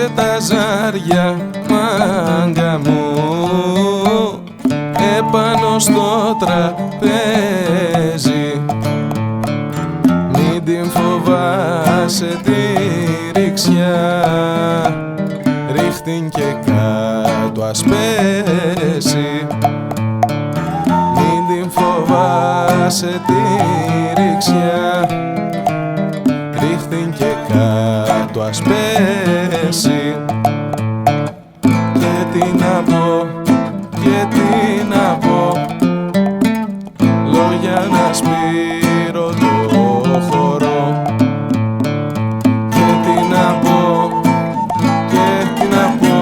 Ρίξε τα ζάρια, μάγκα μου, επάνω στο τραπέζι. Μην την φοβάσαι τη ρίξια, ρίχτην και κάτω ας πέσει. Μην την φοβάσαι τη ρίξια, ρίχτην και κάτω ας πέσει. Και τι να πω, και τι να πω, λόγια να σπείρω το χορό. Και τι να πω, και τι να πω,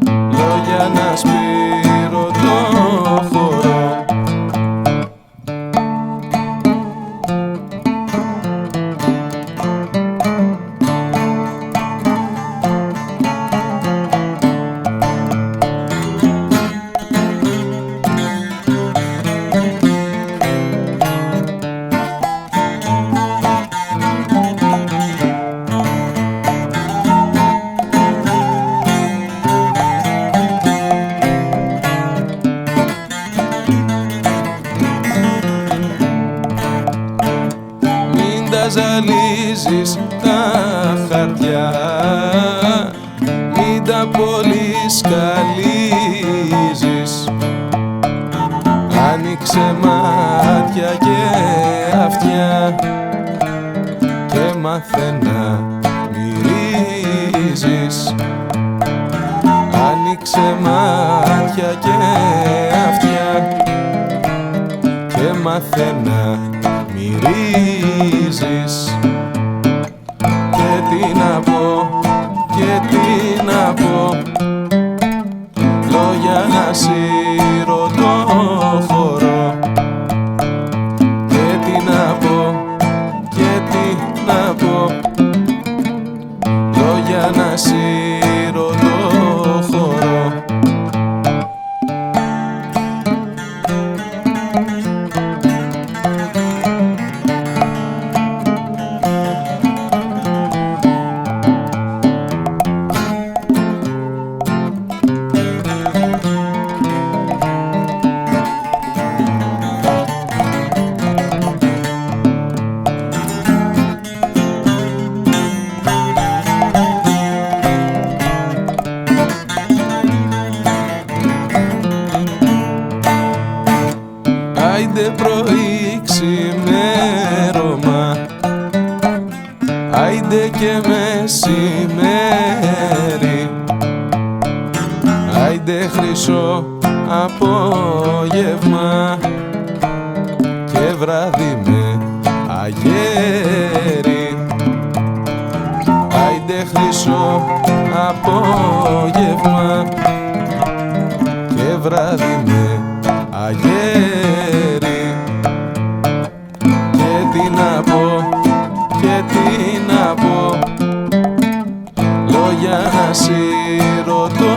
λόγια να σπείρω το χορό. Ζαλίζεις τα χαρτιά, μην τα πολύ σκαλίζεις. Άνοιξε μάτια και αυτιά και μάθε να μυρίζεις. Άνοιξε μάτια και αυτιά και μάθε να μυρίζεις. Και τι να πω, και τι να πω, λόγια να σύρω το χορό. Και τι να πω, και τι να πω, λόγια να σύρω το χορό. Άιντε πρωί ξημέρωμα, άιντε και μεσημέρι, άιντε χρυσό απόγευμα και βράδυ με αγέρι. Άιντε χρυσό απόγευμα και βράδυ με αγέρι. Και τι να πω, και τι να πω, λόγια να σύρω το